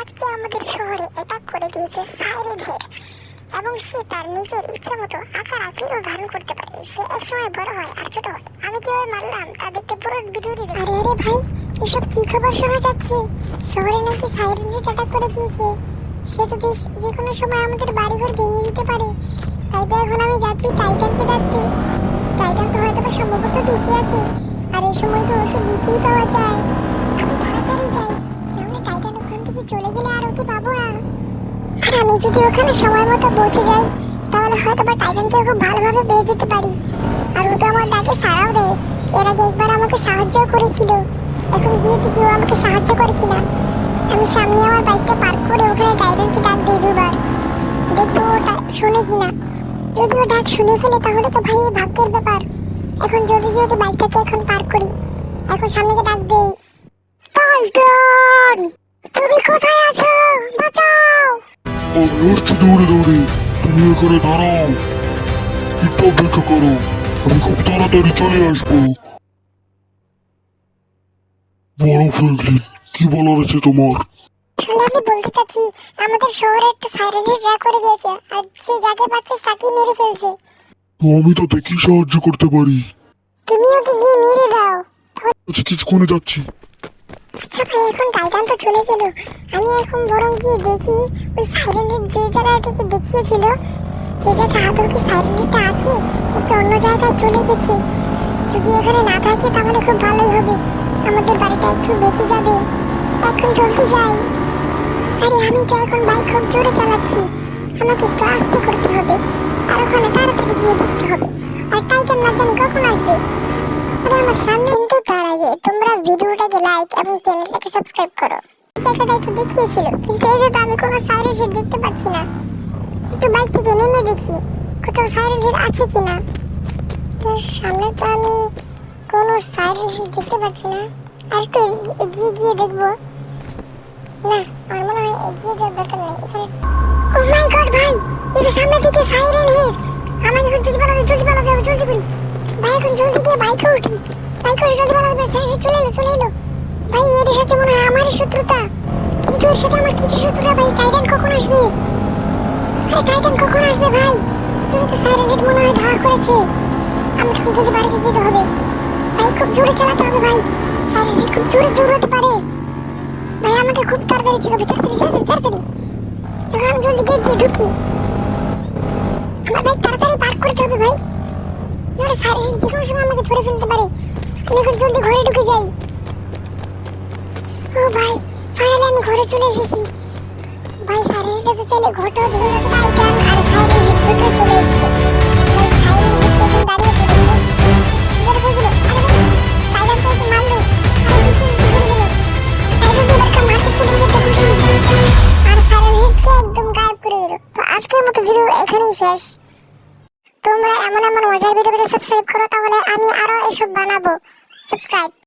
আজকে আমাদের শহরে অ্যাটাক করে দিয়েছে সাইরেন হেড এবং সে তার নিজের ইচ্ছা মতো আকার আকৃতি ধারণ করতে পারে। সে এক সময় বড় হয় আর ছোট হয়। আমি কিভাবে মারলাম তা দেখতে পুরো ভিডিও দিবে। আরে আরে ভাই, এসব কি খবর শোনা যাচ্ছে? শহরে নাকি সাইরেন হেড অ্যাটাক করে দিয়েছে। সে যদি যে কোনো সময় আমাদের বাড়িঘর ভেঙে দিতে পারে। তাই তো এখন আমি যাচ্ছি টাইটানকে ডাকতে। টাইটান তো হয়তো বা সম্ভবত বেঁচে আছে, আর এই সময় তো ওকে বেঁচেই পাওয়া যায়। আমি তাড়াতাড়ি যাই, নাহলে টাইটান ওখান থেকে চলে গেলে আর ওকে পাবো না। আর আমি যদি ওখানে সময় মতো পৌঁছে যাই, তাহলে হয়তো বা টাইটানকে খুব ভালোভাবে পেয়ে যেতে পারি। আর ও তো আমার ডাকে সাড়াও দেয়। এর আগে একবার আমাকে সাহায্যও করেছিল। এখন গিয়ে দেখি ও আমাকে সাহায্য করে কিনা। আমি সামনে আমার বাইকটা পার্ক করে ওখানে টাইটানকে ডাক দিই দুবার, দেখবো ওটা শোনে কিনা। যদি ও ডাক শুনে ফেলে তাহলে তো ভাই ভাগ্যের ব্যাপার। এখন যদি বাইকটাকে এখন পার্ক করি, এখন সামনে ডাক দেই, পল্টন তুমি কোথায় আছো, বাঁচাও। আমি উঠছি দৌড়ে দৌড়ে। তুমি এখানে দাঁড়াও, একটু অপেক্ষা করো, আমি খুব তাড়াতাড়ি চলে আসবো। বড় ফ্র্যাঙ্কলিন, কি বলার আছে তোমার? আসলে আমি বলতে চাচ্ছি, আমাদের শহরে একটা সাইরেন হেড অ্যাটাক করে দিয়েছে, আর সে যাকে পাচ্ছে তাকে মেরে ফেলছে। তো আমি তাতে কি সাহায্য করতে পারি? তুমি ওকে গিয়ে মেরে দাও। আচ্ছা, কিছুক্ষণে যাচ্ছি। আচ্ছা ভাই, এখন টাইটান তো চলে গেল। আমি এখন বরং গিয়ে দেখি ওই সাইরেন হেড যে জায়গাটাকে দেখিয়েছিল, সে জায়গায় আদৌ কি সাইরেন হেডটা আছে নাকি অন্য জায়গায় চলে গেছে। যদি এখানে না থাকে তাহলে খুব ভালোই হবে, আমাদের বাড়িটা একটু বেঁচে যাবে। এখন জলদি যাই। আরে আমি তো এখন বাইক খুব জোরে চালাচ্ছি, আমাকে একটু আস্তে করতে হবে, আর ওখানে তাড়াতাড়ি গিয়ে দেখতে হবে। আর টাইটান না জানি কখন আসবে। আরে আমার সামনে। কিন্তু তার আগে তোমরা ভিডিওটাকে লাইক এবং চ্যানেলটাকে সাবস্ক্রাইব করো। জায়গাটাই তো দেখিয়েছিল, কিন্তু এই যে তো আমি কোনো সাইরেন হেড দেখতে পাচ্ছি না। একটু বাইক থেকে নেমে দেখি কোথাও সাইরেন হেড আছে কিনা। সামনে তো আমি কোনো সাইরেন হেড দেখতে পাচ্ছি না। আর একটু এগিয়ে গিয়ে দেখবো। না, আমার মনে হয় এগিয়ে যাওয়ার দরকার নেই এখানে। ও মাই গড ভাই, এই তো সামনে থেকে সাইরেন হেড। আমাকে এখন জলদি পালাতে হবে, জলদি করি ভাই। এখন জলদি গিয়ে বাইকে উঠি, বাইকে উঠে জলদি পালাতে হবে। সাইরেন হেড চলে এলো ভাই। এর সাথে মনে হয় আমারই শত্রুতা, কিন্তু এর সাথে আমার কিছু শত্রুতা ভাই। টাইটান কখন আসবে? আরে টাইটান কখন আসবে ভাই? শুনে তো সাইরেন হেড মনে হয় ধাওয়া করেছে। আমাকে এখন জলদি বাড়িতে যেতে হবে ভাই, খুব জোরে চালাতে হবে ভাই। সাইরেন হেড খুব জোরে দৌড়াতে পারে ভাই। আমাকে খুব তাড়াতাড়ি যেতে হবে, তাড়াতাড়ি। এখন আমি জলদি গেট দিয়ে ঢুকি। আমার বাইক তাড়াতাড়ি পার্ক করতে হবে ভাই, নাহলে সাইরেন হেড যে কোনো সময় আমাকে ধরে ফেলতে পারে। আমি এখন জলদি ঘরে ঢুকে যাই। ও ভাই, ফাইনালি আমি ঘরে চলে এসেছি ভাই। সাইরেন হেড তো চলে ঘরটাও ভেঙে যেতে পারে। টাইটান আর সাইরেন হেড দুটো চলে এসেছে ভাই। সাইরেন হেড তো এখন দাঁড়িয়ে পড়েছে। ধরে পড়ে গেল। আরে ভাই, টাইটান তো একটু মারলো, আর পিছনে ঘুরে গেল। টাইটান এবার কা মারতে চলেছে তো খুশি, আর সাইরেন হেডকে একদম গায়েব করে দিল। তো আজকের মতো ভিডিও এখানেই শেষ। তোমরা এমন মজার ভিডিও পেতে সাবস্ক্রাইব করো, তাহলে আমি আরো এসব বানাবো। সাবস্ক্রাইব।